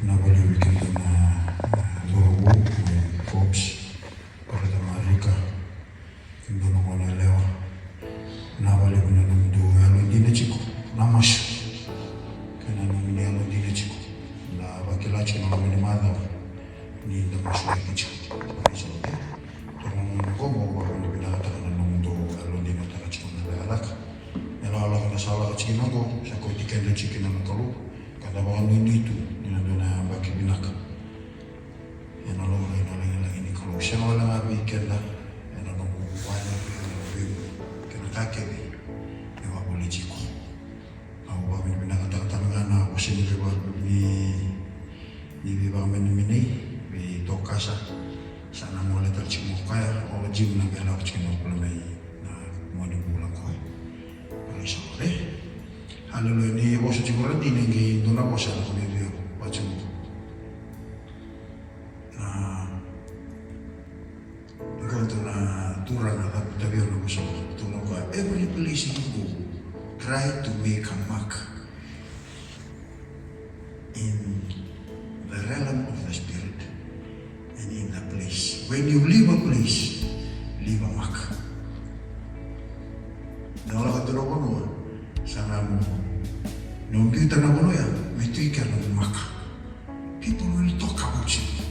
Nabali weekend na Zorobu Forbes Parada Marika Kindono Monalewa Nabali kuna mdu alondine chiko Namashu Kena namini alondine chiko Na bakilacho na namini madha Ni ndamashu ya kicho Parisote Turang gomo wakani binataka na mdu alondine takachiko na alaka Nela alaka na sala kachikinago Shako itikende chikina na kalu Kada bakan nini tu Nina baki binaka Yang nolong lagi ni kalau siapa orang abi kena yang nolong banyak kena kakek ni yang boleh ciko. Aku bawa binaka tangan aku sendiri bawa ni bawa meni bi tokasa sana mulai tercimuk kaya orang jim nak belar cimuk pelai na mau dibulang kau. Parisore. Halo ni bos cimuk ni nengi dona bos aku ni dia macam every place you go, try to make a mark in the realm of the spirit and in the place. When you leave a place, leave a mark. Nala katulog ko no, sana mo. Nung kita na ko ya, may tuikar ng mark. People will talk about you.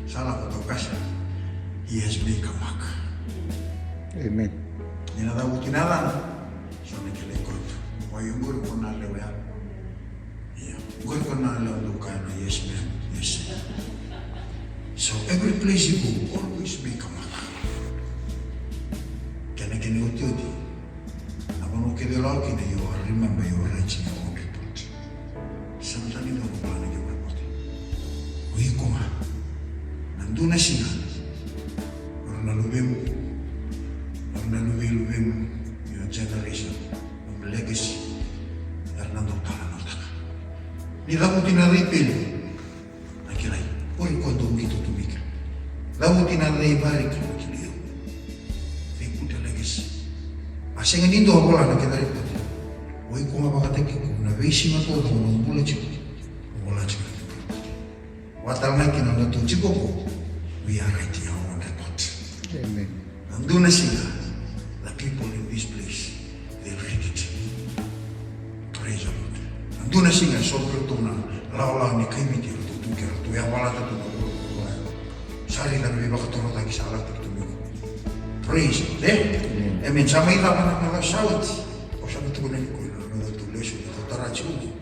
Salah ko to kasi, he has made a mark. Amen. Nina da utinalan, so nikile kontu. Wayu guru kona lewa. Yeah, guru kona lewa duka na yes man, yes. So every place you go, always make a mark. Kene utiodi. Nabono kede lao kine you remember you are reaching your own report. Sometimes you don't plan your report. Uyi kuma. Nanduna sina. Orna lubemu. Naluwi your generation, your legacy, Fernando Taranotaka. Ni dapat tinaripil, nakilay. Oi kondo mito tumika. Dapat tinaripil nakiliyo. They put a legacy. Asing nindo ako lang nakilaripil. Oi kung mapakateki ko na basi matodo ng bula chiko. Wala chiko. Watal na kinanato chiko ko. We are right here on the pot. Amen. Nandun na sila. People in this place, they read it. Praise the Lord. Anduna singa sobre tuna laula ni kaimiti tu tukir tu yang wala tu tu. Sari dan lebih bakat orang lagi salah tu tu. Praise the Lord. Amen. Sama ita mana mana shout. O sabi tu bulan ko na tu lesu tu tarachi ugi.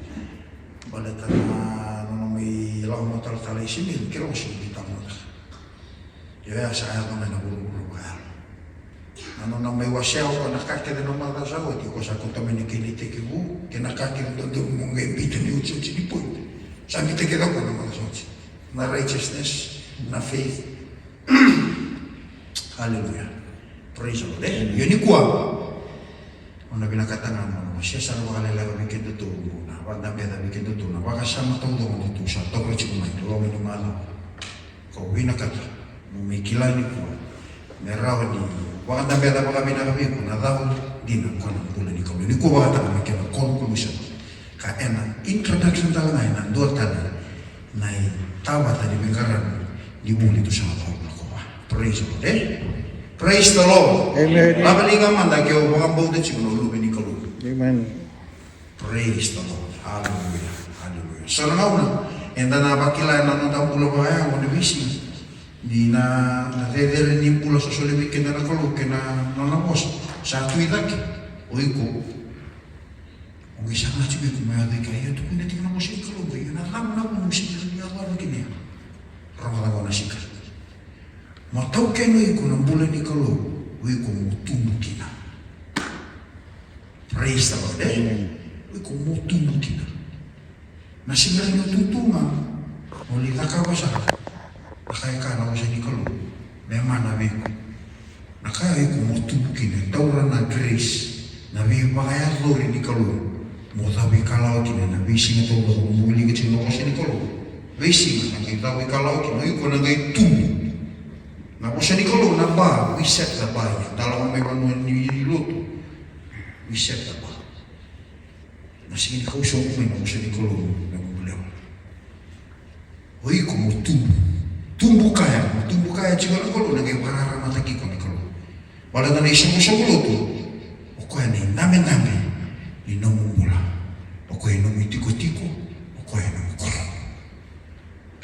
Balata na may lau mo tal isimil kiro siya kita mo. Ya saya kami na buru-buru kaya. Ano na may wasyaw ko nakakita ng mga kasawa, di ko sa kung taman ni kinitiki mo, kinakakita ng doon mong ngaibitan ni Utsun Sinipon. Sabi kita ko ng mga kasawa, na righteousness, na faith. Hallelujah. Praise the Lord. Yun ni kuwa. Kung nabinakatangan mo, siya sa nawakalala bikin dito na, wanda beda bikin dito na, baka siya matawag dito siya, tawag siya kumay, tuwag ni Malo. Kung winakata, may kilay ni kuwa, may rawan ni wakanda beda kami na kami ko na daw din ang kanang pula ni kami. Ni ko wakata kami kaya conclusion. Kaya na introduction talaga na nandun talaga na tawa tadi bengkaran di muli to sa Pablo ko. Praise the Lord. Praise the Lord. Amen. Labalingan man da kaya wakang baudet siguro lubi ni kalu. Amen. Praise the Lord. Hallelujah. Hallelujah. So na enda na bakila na nandang pula ba kaya mo nabisi. Di na nadedere ni pula sa solibi kena na kalu kena nanapos sa tuidak oi ko oi sa na chibi ko may aday kaya to pinati na mo siya kalu yun na lang na mo siya ni Allah kini ramala ko na siya mataw kenoy ko ng bulan ni kalu oi ko mutumu kina praise the Lord oi ko mutumu kina na siya rin tutunga uli takawa sa nakaya ka na ko siya ni kalu memang nabi ko nakaya ko motubukin na taura na grace nabi makaya lori ni kalu mo tabi kalau kina nabi singa taura ko muli ka siya ko siya ni kalu basi nga nakita ko kalau kina ko na ngay tumu na ko siya ni kalu na ba we set the bar dalam may manuan ni luto we set the bar na sige ni kausok may na ko siya ni kalu na mabulaw Hoi ko mo tumbu kaya chiko na kolo nage warara mataki ko ni kolo. Wala na isang tu. Oko ya ni name ni nomumula. Oko ya nomu tiko. Oko ya nomu kolo.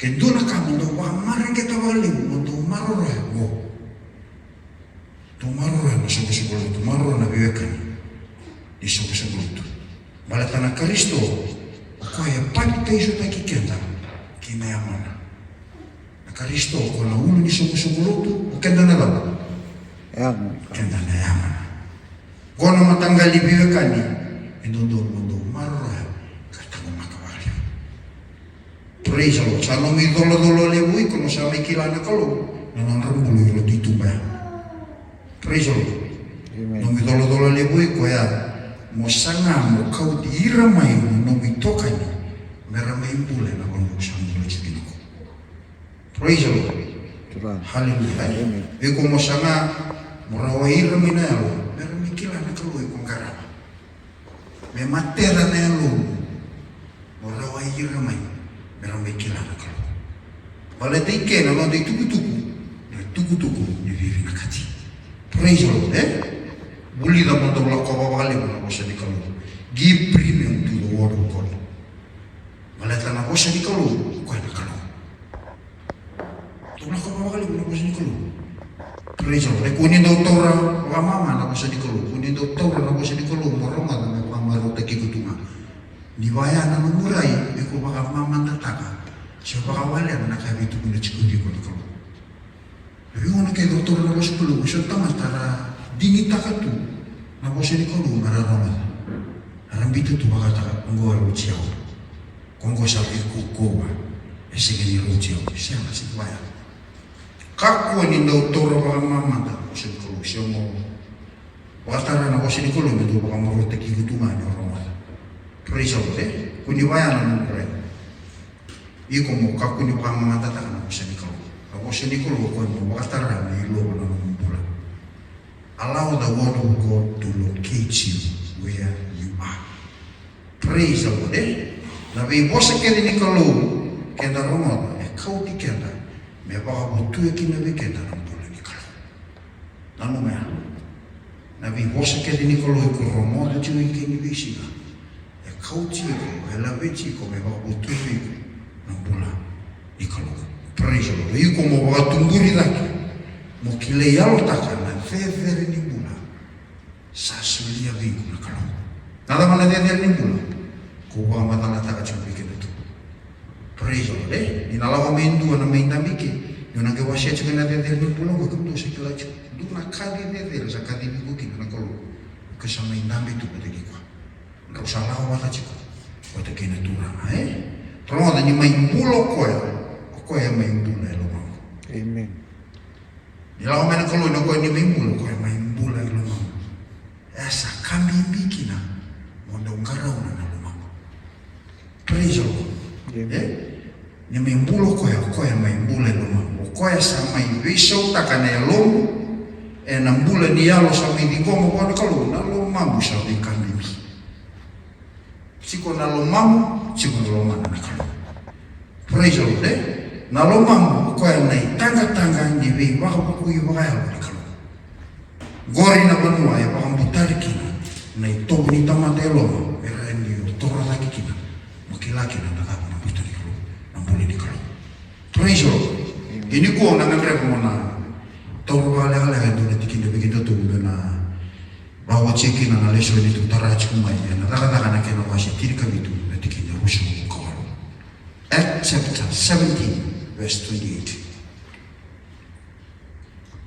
Kendo na kamo ndo wa marang kita wali mo ndo marora mo. Ndo marora na soko tu marora na viwekani. Di soko tu. Balata na Kristo. Oko ya pati iso taki kenda. Kina ya mana. Kristo ko na ulo ni sumusuguloto o kenda na lang. Kenda na yaman. Ko na matanggal ibigakani indondon mundo marra katang makawali. Praise the Lord. Sa no mi dolo lebuy ko no sa may kilala kalo nananrambulo ro dito ba. Praise the Lord. Amen. No mi dolo lebuy ko ya mo sanga mo kaudi iramay no mi tokani meramay bule na kono sa mulo chipin. Praise the Lord. Hallelujah. Eko mo sanga morawahira minalo, pero mikila na kaluoy kong karama. May matera na yalo, morawahira may, pero mikila na kaluoy. Wala tayo kena, wala tayo tuku-tuku, ni vivi na kati. Praise the Lord, Buli na mo daw lang kababali mo na ko siya di kaluoy. Give premium to the word of God. Wala tayo na ko siya di kaluoy, ko na kaluoy. Tula ko mawakali ko na ko sa Nikolo. Praise the Lord. Kunin daw Torah, waka mama na ko sa Nikolo. Kunin daw Torah na ko sa Nikolo. Moronga na may pamaro taki ko tunga. Niwaya na numuray, iko baka mama tataka. Siya baka wala na nakabito ko na chikundi ko Nikolo. Labi ko na kay Dr. na ko sa Nikolo. Siya tamas tara dingita ka to. Na ko sa Nikolo, mararama. Arambito to baka taka. Kung gawa ruchiyaw. Kung gawa sabi kukuwa. Sige ni ruchiyaw. Siya na si Niwaya. Kako ni Dr. baka mamata ko sa Nikolo. Siya mo watara na ko sa Nikolo. Medyo baka marote kigutungan niya orang wala. Praise the Lord. Kuniwaya na mo rin. Iko mo kako ni baka mamata na ko sa Nikolo. Ako sa Nikolo ko mo watara na ilo na mambula. Allow the word of God to locate you where you are. Praise the Lord. Nabi bosa kaya ni Nikolo kenda romod. Kau di kenda. Me baka butu kina bekenda ng pula ni Kalo. Nano mea? Nabi bosa kaya ni Kalo ko romoda tiyo kini bisiga. Kau tiyo ko, helawe tiyo ko me baka butu ng pula ni Kalo. Praise the Lord. Iko mo baka tumburi lagi. Mo kile yalo taka na vevere ni pula. Sasulia vingu na Kalo. Nada mana vevere ni pula. Kuwa matala taka tiyo bekenda tu. Praise the Lord. Inalawa mendu na main tamike. Yung nagawasya siya na dedel ni pulang ko kumto sa kilacho. Duk na kadi dedel sa kadi ni bukin na kolo. Kasi main tambe tu pada gikwa. Kau salah wata chiko. Wata kina tura. Tolong ada ni main pulo koya main pulo elo mang. Amen. Ilawa main kolo na koya ni main pulo koya main pulo elo mang. Esa kami bikina. Monda ungarau na lumang. Praise the Lord. Ni mimbulo koya maimbula loma. Koya sa mai viso takana ya lomu. Nambula ni yalo sa mai digomo kwa kalo na lomamu sa dikanimi. Siko na lomamu, siko na lomamu na kalo. Praise the Lord. Na lomamu koya na tanga ni vi waka bukuyu waka ya na kalo. Gori na banua ya waka mbutari kina. Na itobu ni tamata ya loma. Era ni utora laki kina. Makilaki na nakapa. Praise the Lord. Ini ko na ngamre ko na tawro wala ito na tikin na bigito to na bawa cheki na lesho ni tutara chuma na rakata na kena washi tiri kamitu na tikin na rusho ko. Acts chapter 17 verse 28.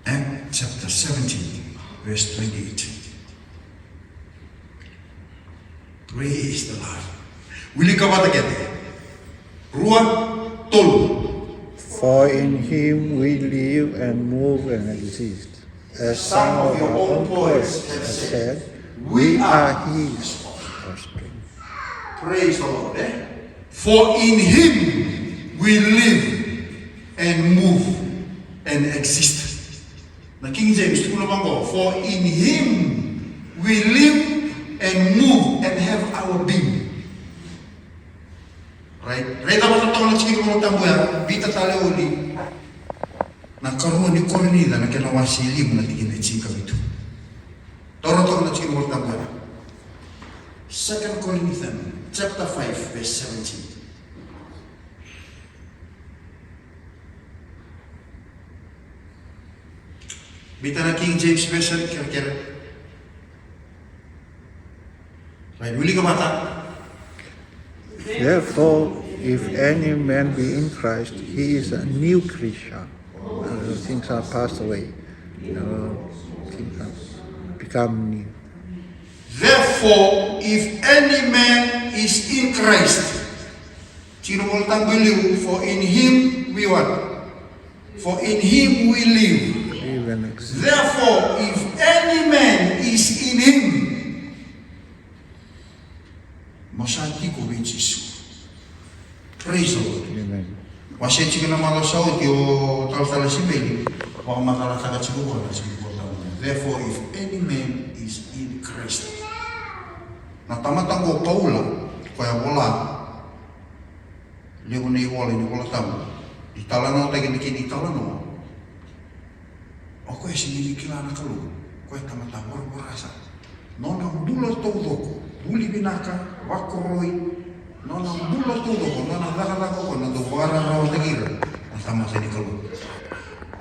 Acts chapter 17 verse 28. Praise the Lord. Will you come out again? Ruan tolu. For in him we live and move and exist. As some of your own poets have said, we are his offspring. Praise the Lord. For in him we live and move and exist. Na King James, for in him we live and move and have our being. Right? Right dapat tatong na chiki mo tambuya, bita tale uli. Nakaroon ni Korinida na kinawasili mo na tigin na chika ito. Toro na chiki mo tambuya. 2 Corinthians chapter 5 verse 17. Bita na King James Version, kira-kira. Right, uli ka bata. Therefore, if any man be in Christ, he is a new creature. Things are passed away. Things have become new. Therefore, if any man is in Christ, sino mo believe, for in him we what? For in him we live. Even exist. Therefore, if any man is in him, masati ko rin Jesu. Praise the Lord. Amen. Wasi chika na malasao ti o tal-tal si Beli, waka makalatagat siguro na siguro. Therefore, if any man is in Christ, natamatang ko Paula, kaya wala, ligo na iwala, ni wala tamo. Italano tayo ni italano. O kaya sinigikilana ka lo, kaya tamatang warasa. Nonang bulat todo, buli binaka, wakoroi, nonang bulat todo, nonang lakatako ko, nadawara raw tagira, ang tamatay ni kalo.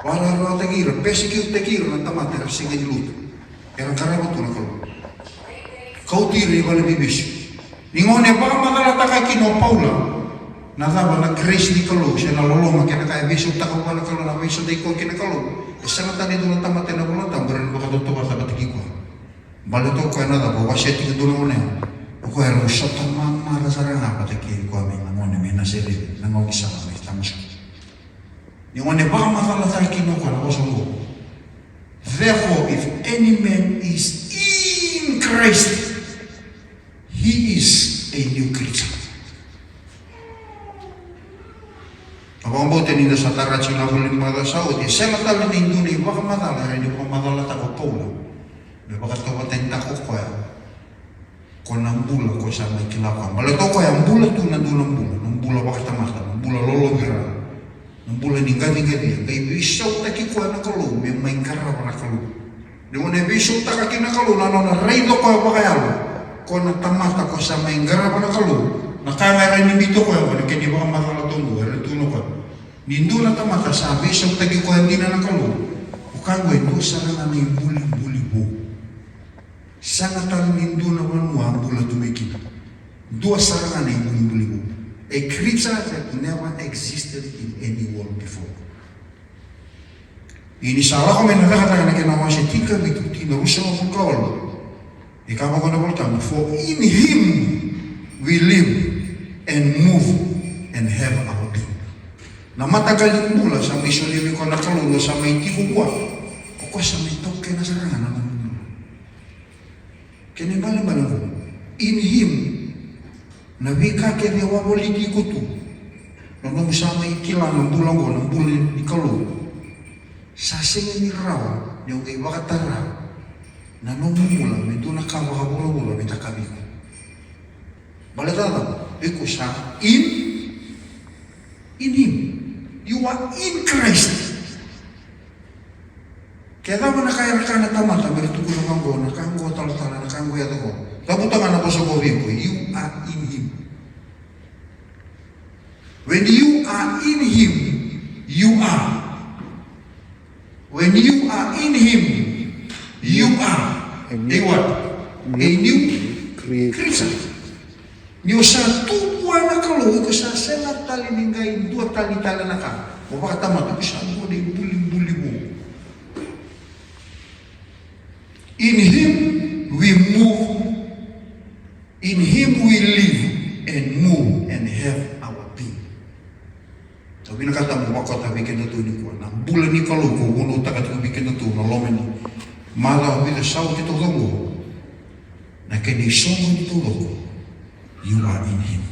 Wara raw tagira, pesikil tagira, ang tamatay, sige niluto. Pero karabat ko na kalo. Kau tiri wala bibis. Ningone baka makalata kay kino Paula. Nataba na grace ni kalo, siya naloloma kaya kaya biso takaw wala kalo na biso day ko kinakalo. Sangat tani doon tamatay na wala tambaran baka tutuwa sa batiki ko. Balito ko na dabo wasya ti doon mo na. Ko ero sa tamama ra sarang batiki ko amin ngone me na seri nango isa ka may tamas. Ningone baka makalata kay kino ko na ko. Therefore, if any man is in Christ, he is a new creature. Abang bote ni sa tarat sila huling mga Saudi, sila tala ni Induni, baka madala rin yung madala tako Paula. Baka tawatin tako ko ya. Kung ang bula ko sa may kilakang. Malato ko ya, ang bula to na doon ang bula. Ang bula baka tamata, ang bula lolo gira. Ang bula ni gadi-gadi. Kaya bisaw taki ko na kalo, may may karaw na kalo. Di mo na bisaw taki na kalo, na reydo ko ya baka yalo. Kung natamata ko sa may karaw na kalo, nakamera ni bito ko ya, kaya di baka matala tungo, tuno ko. Nindo na tamata sabi, sa tagi ko hindi na nakalo. Ukang ito, sarang na yung buli-buli bo. Sangatang nindo na wanwa, bula tumikita. Dua sarang na yung buli-buli bo. A creature that never existed in any world before. Ini salah ko may nakakataga na kinawa siya, tika bituti, narusa mo kung kawal. Ikaw ko na voltamo, for in Him we live and move and have our being. Na matagal mula sa may sulimi ko na kalulo sa may tiguwa o ko sa may toke na sarangan na naman. Kinibala-bala ko, in Him, nabika kaya wawaliti ko to. Nung sa may kila ng bulang ko, ng bulang ni kalulo, sa singin ni raw, yung iba katara, na nung mula, may doon nakawakabula-bula, may takabi ko. Balata iko sa in Him. You are in Christ. Kaya tama na kaya na tamata, beritugo na kanggo, nakanggo tala-tala, nakanggo yato ko. Tabutangan ako sa gobi ko, you are in Him. When you are in Him, you are. When you are in Him, you are a what? A new creature. Niyo sa tuwa na kaluwi ko sa sengat tali ningay, dua tali-tala na ka. O baka tama, ito siya mo na yung buli-buli mo. In Him, we move. In Him, we live and move and have our being. Sabi na kata mo, wakot habikin na ito ni Kuan. Ang bulan ni kaluwi ko, kung takat ko bikin na ito, nalomen ni. Mala, bila saw ito lang na kinisong ito lang. You are in Him.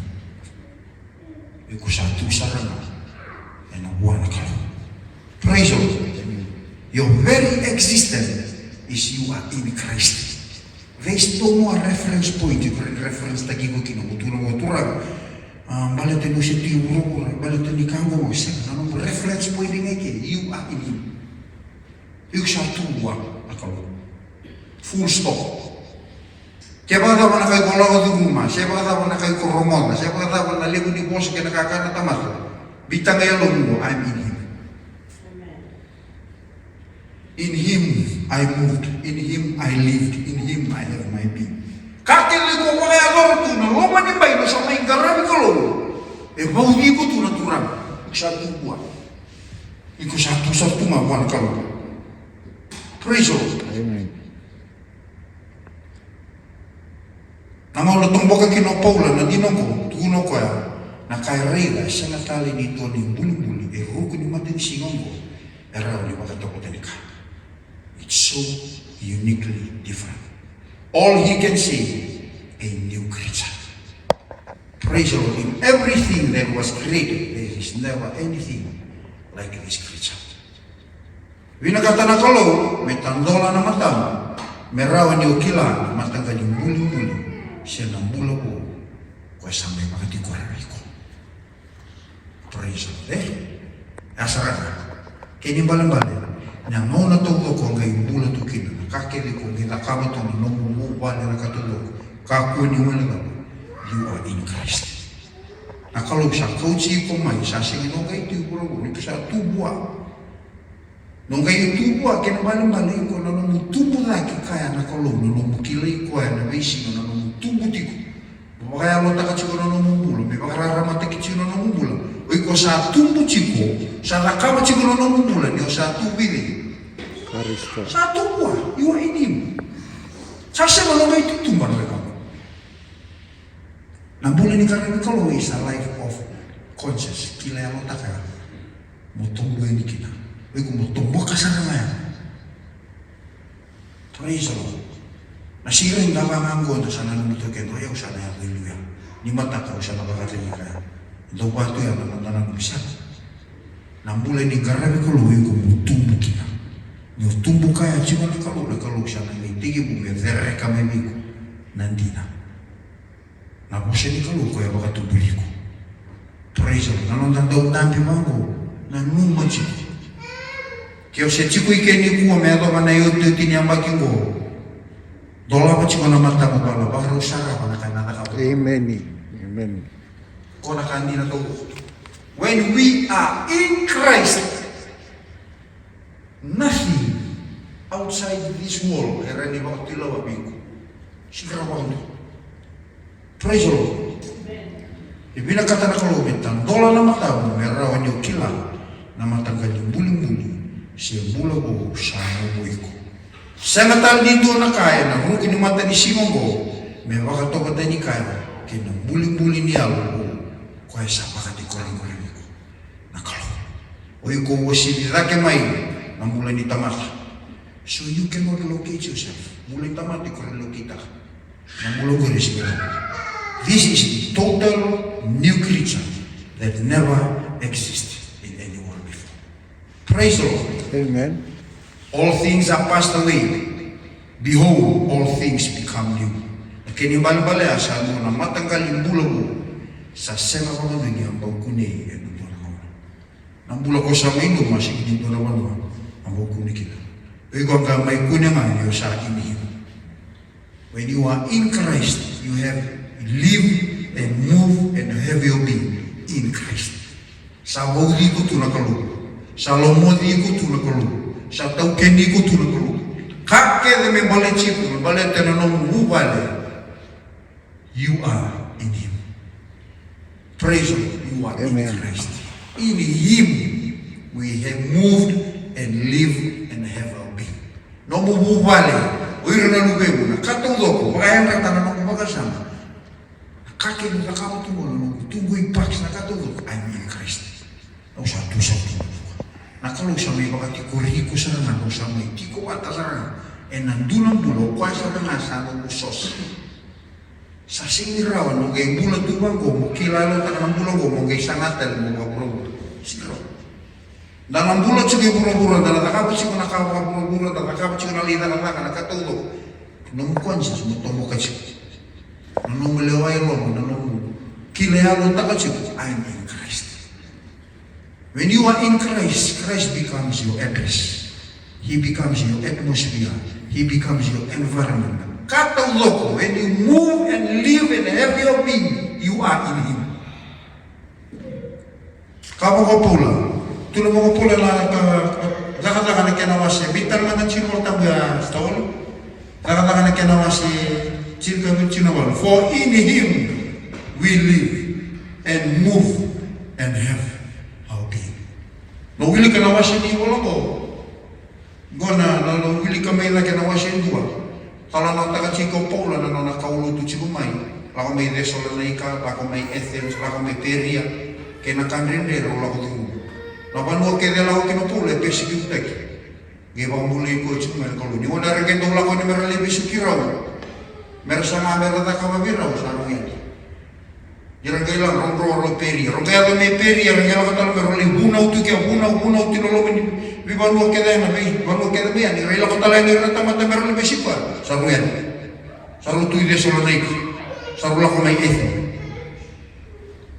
Iko sa sarang and one kayo. Praise the Lord. Your very existence is you are in Christ. There's no more reference point. You can reference tagi ko kinamutulong mo turang. Bala tenu se tiuro, bala tenu kango mo se. Nanu reflex mo idingeke. You are in him. You shall tua akalo. Full stop. Siapa kata mana kau kalau tu rumah, siapa kata mana kau koromona, siapa kata mana lebu di bos kena kakak na tamat. Bitang kaya lomo, I'm in him. In him I moved, in him I lived, in him I have my being. Kakek lego pakai agor tu, na loma ni bayi na sama ingkarabi kalau. Bau ni ko tu na turang, satu buat. Iko satu mawan kalau. Praise the Lord. Amen. Nama lo tomboka kino Paula na dinoko, tuno ko ya. Na kay Rela, siya natali nito ni buli-buli, ruko ni matin singongo, eraw ni makatokotanika. It's so uniquely different. All he can see, a new creature. Praise the Lord. In everything that was created, there is never anything like this creature. Winakata na kalau, may tandola na matam, merawan ni ukila, matanggal yung buli-buli, siya nang bula po, kaya sampai makatikuran ko. Praise the Lord. Asarana. Kaya ni balang-balang, na mau na tuko ko ngayon bula to kina, kakili ko, ginakama to ni nomu wala na katulog, kakuha ni wala na, you are in Christ. Nakalog siya, kauchi ko may, sasingin o kayo ito yung ito siya tubuwa. Nung kayo tubuwa, kinabalang-balang ko, na nung tubo lagi kaya nakalog, nung kilay ko ay nabaising, na nung tubo di ko. Kaya lo takat siya na nung bulo, may pakararamat siya na nung bulo. Uy ko sa tumbo chiko, sa nakama chiko na nung bulo, niyo sa tubili. Karisto. Sa tubuwa, you are in him. Sa siya mo lang kayo tutumban na kamu. Nambulan ni karami kalau is a life of conscious. Kila lo takaya, mo tumbo ni kita. Uy ko mo tumbo ka sa ngayon. Praise the Lord. Nasiring gamanganggo na sana numuto kendo ayaw sana ya haleluya. Ni mata ka siya nakakatili kaya. Ito pa ito yan ang nanang bisa. Nambulay ni garabi ko luwi ko mutumbo kita. Ni tumbo kaya chiko na kalau siya na tigi bumi vere kame miko nandina. Na bose ni kalau ko ya baka tubuli ko. Praise the Lord. Nanondan daw nampi mango na numa chiko. Kaya siya chiko ikeni kuwa meato manayote tiniambaki ngo. Dola pa chiko na mata mo pala, baka usara pa na kanana ka. Amen. Amen. Kona kandi na to. When we are in Christ, nothing outside this world, erani ba tila ba biko. Sigara ba ito. Praise the Lord. Ibina kata na kalubitan, dola na mata mo, merawan yung kila, na matanggal yung buling-buling, siya bula ko sa umuwi ko. Sa natal dito na kaya, na kung kinumata ni Simon ko, may wakatokata ni kaya, kinabuling-buling niya ko, kaya sa pakatikulang-kulang ko. Nakalo. Oy ko wasilirake may, na mula ni tamata. So you cannot locate yourself. Mula ni tamata, iko-locate ka. Na mula ko rin. This is total new creature that never existed in any world before. Praise the Lord. Amen. All things are passed away. Behold, all things become new. Kinibal-bala sa mo na matanggal yung bula mo sa sema ko na ang bawkuni at nung na mo. Nang bula ko sa may luma, sige dito na wala ang bawkuni kita. Pero kung ka may kunyaman yung sa inihim. When you are in Christ, you have live and move and have your being in Christ. Sa bawdi ko ito nakalo. Sa lomodi ko ito nakalo. Sa taukeni ko ito nakalo. Kake de me balechiko, me balete na nung mubale. You are in him. Praise the Lord. You are Amen. in Christ. In him we have moved and lived and have our being. No mubale. Uiro na lubego na katuloko. Bakayan kata na nung kumakasama. Kake na nakamatungo na nung tunggo ipaks na katuloko. I'm in Christ. Nung sa tusang nakalo siya may bakatikuriku sa rangan, kung siya may tiko at asarangan, nandulang bulo, kwa siya nga sa nung usos. Sa singirawan, nung kay bulat dumang ko, mukilalo ta ng bulang ko, mung kay sangatal, mung kapuro. Siguro. Dalang bulat siya kay buro-buro, dalang nakapat siya ko nakapuro-buro, dalang nakapat siya ko nalita ng laka, nakatulog. Nung konsens, mutombo ka siya. Nung malaway lo, nung Kilealo takachiku, I am in Christ. When you are in Christ, Christ becomes your address. He becomes your atmosphere. He becomes your environment. Kata loko, when you move and live and have your being, you are in Him. Kapokopula, tulumokopula la zakataka na kenawasi, bitan man chino tambia stol, zakataka na kenawasi, chilka chino. For in Him we live and move and have our being. No wili kenawasi ni wolongo, gona no wili kamela kenawasi dua. Kalau nak tak ciko pola na nak kaulu tu ciko mai, laku mai Thessalonica, laku mai Athens, laku mai Peria. Kena kandrende rola ko tu. Na panu ke de la ko no pule pesi ki tek. Ge ba mule ko chu mer ko ni wona re ke to la ko ni mer le besu ki raw. Mer sama mer ta ka ba raw sa ro ni. Jera ge la ron ro peri. Ro ke me peri re ge la ko ta mer le buna tu ke buna tu lo ni. Vi ba no ke de na vi, ba no ke de ni re la ko ta la ni re ta ma ta mer le besi pa. Sa ro ni. Sa ro tu de solo nek. Sa ro la ko mai ethi.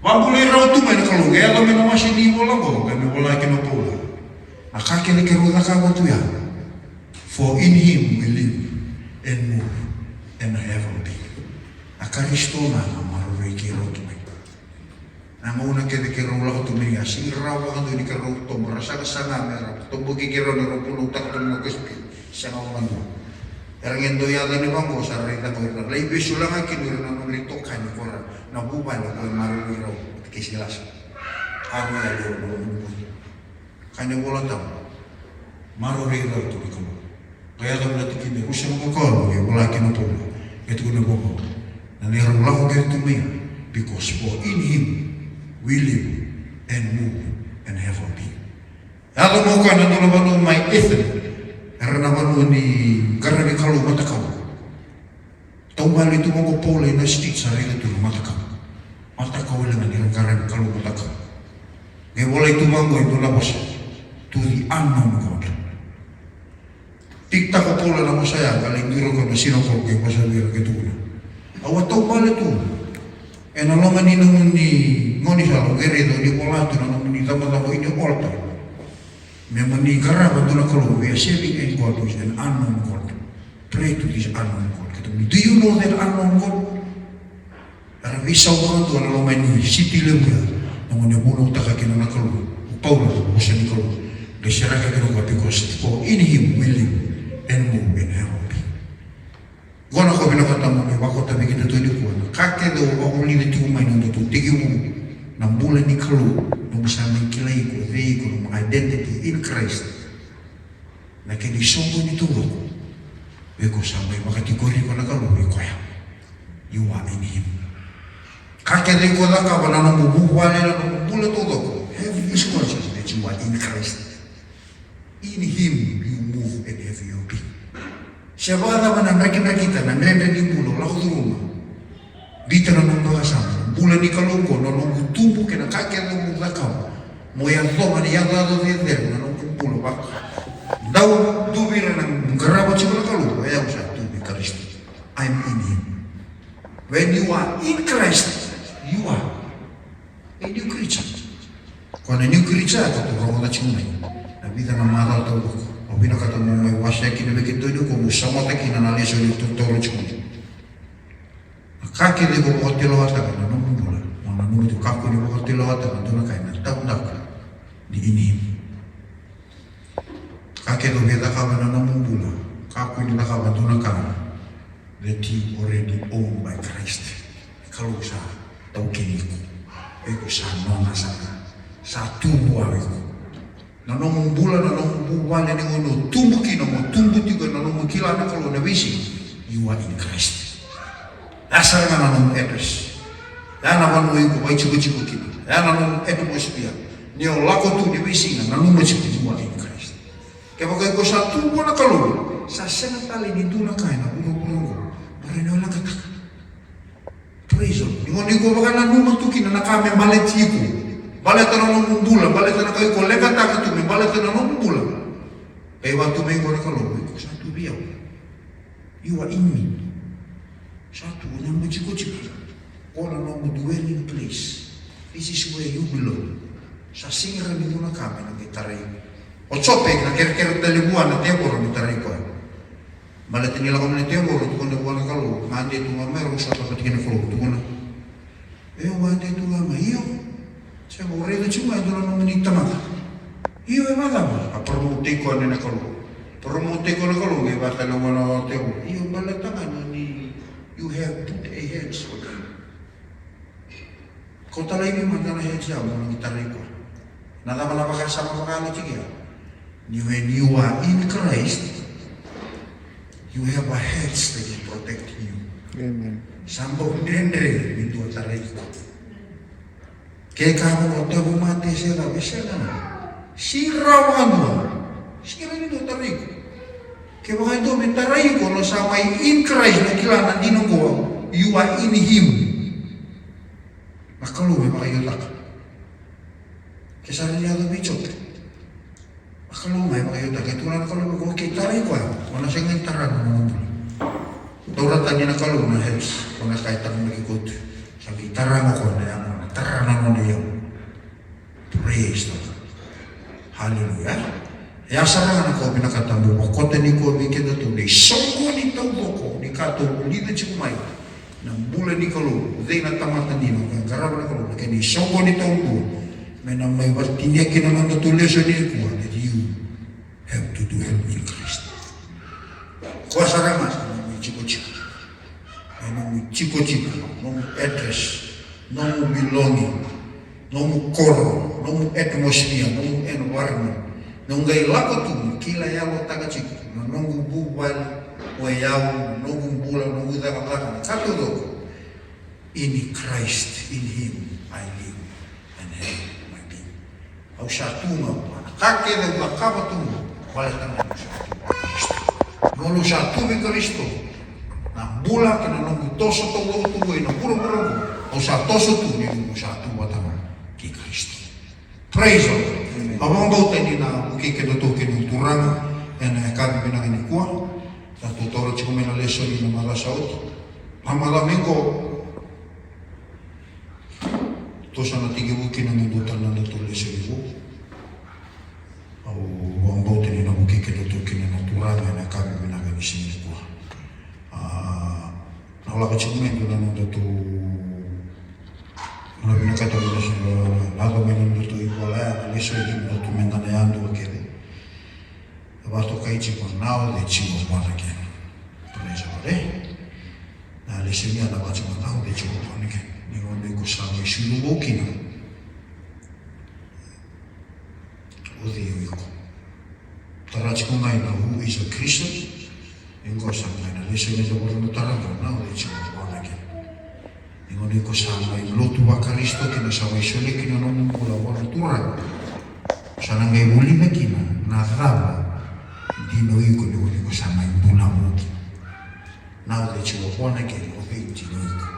Wambule rau tu mai kalau gaya la mena masih ni bola go, kami bola kena bola. Akake le keru zaka watu ya. For in Him we live and move and have our being. Akaristo na maru reki rau tu mai. Namo na ke keru la tu mai asing rau ka tu ni keru to merasa kesana merah. To bogi keru na ro pulu tak tu mo kespi. Sama mandu. Erangendo ya ni bango sa reta ko na. Lai besulang akin ni na ngrito kan ko ra. Nabuban ko maru ni raw kisilas. Ano ya lo mo. Kanya bola tam. Maru ri raw tu ko. Kaya to na tikini usha mo ko ya bola kino to. Ito ko na boko. Na ni raw ko to me because for in Him we live and move and have our being. Alam mo ko na to na may ether. Karena manu ni karena ni kalau mata kau. Tahu balik tu mau pola na stick sa rin tu mata kau. Mata kau lang ni karena kalau mata kau. Ngai boleh tu mango itu labas. To the unknown God. Tikta ko pola na mo saya kalau indiro ko na sino ko ke pasabir ke tu. Awat tahu balik tu. Enolongan ni ni ngoni sa logere do ni pola tu na ni tama-tama ini altar. Memang negara betul kalau we are serving a God who is an unknown God. Pray to this unknown God. Do you know that unknown God? Karena bisa orang tu kalau main ni city level, namun yang bunuh tak kena nak kalau, Paul bukan ni kalau, desyarat kena kalau because for in Him we live and move and have our being. Guna kau bila kata mau bako tapi kita tu ni pun, kakek tu orang ni tu main untuk tu tiga nam bulan ni kalau. Bisa mengkilai ko vehicle identity in Christ na kinisongo nito ko beko sampai makategori ko na kalau beko ya you are in Him kakere ko na ka bana no buwale na no bulo todo ko have this conscious that you are in Christ in Him you move and have your being siya ba naman ang nakita na nende ni bulo la ko rumah dito na nung makasama bulan ni kalungko na nung tubo kina kakere nung lakam mo yang toma ni yang dado de na nung pulo ba daw dubira ng garabat siguro kalu ayaw sa tubi Kristo I'm in Him when you are in Christ you are a new creature kung a new creature ito rogo na chumay na vida na maral to o binakata mo may wasya kinabikit doon kung usama ta kinanaliso ni tuturo chumay kakek dia bawa hotel awak tak nak nombor bola, mana nombor tu kakek dia bawa hotel awak tak nak nak kain, tak di ini. Kakek tu biasa kawan nak nombor bola, kakek dia nak kawan tu nak kawan. That he already owned by Christ. Kalau sah tahu kini aku sah nona sana, satu buah aku. Nak nombor bola, nak nombor bola ni ngono, tumbuh kino, tumbuh juga nak nombor kila nak kalau nak bisi, you are in Christ. Asal na nung address. Yan naman mo yung kubay chico-chico kita. Yan naman atmosphere. Niyo lako tu di wisingan na nung chico-chico in Christ. Kaya pagka ko sa tubo na kalulu, sa senatali ni doon na kaya na puno-puno ko. Maray na wala katak. Praise God. Ningon ko baka na nung matukin na nakame balet chico. Balet na nung bula, balet na kayo ko. Lega taka tu, balet na nung bula. Kaya waktu may ko na kalulu, ko sa tubiyaw. You are in me. Satu yang bercikut-cikut. Kona no dwelling place. This is where you belong. Sa singra ni muna kami ng gitaray. O tsopek na kere-kere talibuan na tiyaboro ni taray ko. Malatin nila kami na tiyaboro, ito ko na buwan na kalu. Mandi ito nga mayroon sa kapatikin na kalu. Ito ko na. Mandi ito nga mahiyo. Siya ko, reda cuma ito lang naman itamata. Iyo madama. Promote ko na kalu. Promote ko na kalu. May bata na wala tiyaboro. Iyo balatangan ni you have put a heads on them. Kau talay mo man na heads yaw mo ng gitaray ko. Nalaman sama makalo chigia. When you are in Christ, you have a hedge that is protecting you. Amen. Sambok dendre itu taray ko. Kaya kamu mo tayo mati siya na sirawan mo. Sira nito taray ko. Kaya mga ito may taray ko no sa may in Christ na kailangan din ko, you are in Him. Makaluwi makayulak. Kesa niya ito bichot. Makalumay, makayuta. Kaya tulad na kalumay ko, taray ko. Kung nasa yung taran, tauratan niya na kalumay, helps. Kung nasa kahit ang magikot. Sabi, taran ko na yan. Taranan mo na yan. Praise the Lord. Hallelujah. Kaya sarangan ako, pinakatambo ko. Kote ni ko, bikin na ito. Ni songko ni tawbo ko. Ni kato, ulit na siya kumay. Nang bulan ni kalumay. Uday na tamatan nino. Kaya garaban na kalumay. Kaya ni songko ni tawbo. May tinyakin naman natulisan niya ko that you have to dwell in Christ. Kuasa ramas, may chiko-chiko. May chiko-chiko, no address, no belonging, no core, no atmosphere, no environment. Nung gay lako tu, kila yawo taga-chiko, nung bubal, wayaw, nung bulan, nung udang-udang, katudo. In Christ, in Him, I live and have. Au shatuma bwana kake de makaba tu wala tanga no shatuma Kristo na bula que no toso todo tu no puro au toso tu ni shatuma tama ki Kristo. Praise God. Abang bauta ni na uki que do que no turanga en kabi bina ni kwa ta tutoro chiko mena leso ni na mala saut amala mengo tosa na tigi buki na ndutan na tulese ibu au wambo teni na buki ke to kina na turanga na kabi na ga sini ko na wala ka chikume na ndutu na bina ka to na do men ndutu ikola na leso ibu ndutu menga na yandu kele abato kai chiko now the chimo born again. Praise God. Na leso ni ana bacho now the chimo born again. Ni kusama ishulu kina udhiyo iko tarachi kunai na who is a Christian ingo sama na leso ni jaboro no taranga na udicho wanake ingo ni kusama ilotu wa Kristo kina sama ishule kina no mula wana tura sana ngai bulime kina na raba dino iko ni kusama ibuna muki na udicho wanake obiti iko.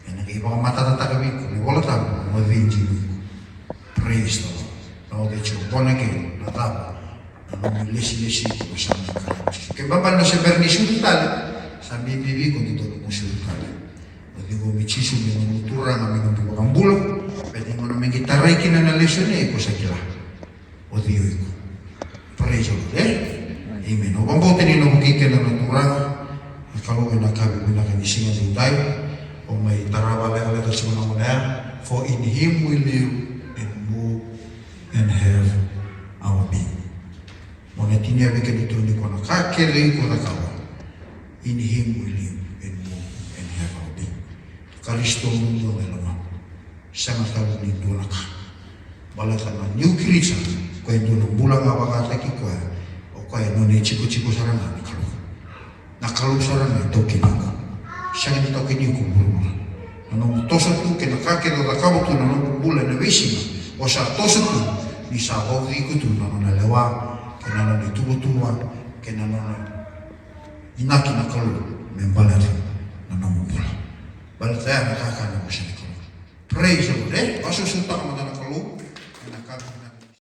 Yang iba mata-mata kami ko, ni wala tayo, mavinji ko. Praise the Lord. Now that you're born again, natapa, na lesi-lesi ko sa mga karamsi. Kaya baban na sa berni sultali, sa bibibi ko dito mo sultali. Pwede ko michiso mo ng utura nga minong bibakang bulok, pwede mo namin gitaray kinanalisyon ko sa kila. O diyo ko. Praise the Lord. Amen. O bambote ni nabukikin na natura, ikaw ay nakabi mo na kanisingan din tayo, o may taraba level sa mga muna, for in Him we live and move and have our being. Muna tinyabi ka dito ni ko nakakiri ko na kawa. In Him we live and move and have our being. Karisto mundo na naman. Sa matawag ni doon ka. Balatan na new creature. Kaya doon ang bulang awag-ataki ko. O kaya noon ay chiko-chiko sarang na nakalu sarang na ito kiniko. Siya nga nito kiniko mula. Nung tosa tu que na kakero da kabo tu na bula na visima o sa tosa tu ni sa hovi ku tu na lewa que na ni tuwa que na inaki na kalu membala na bula balata na kakana ko siya ko. Praise the Lord. Paso sulta ka na kalu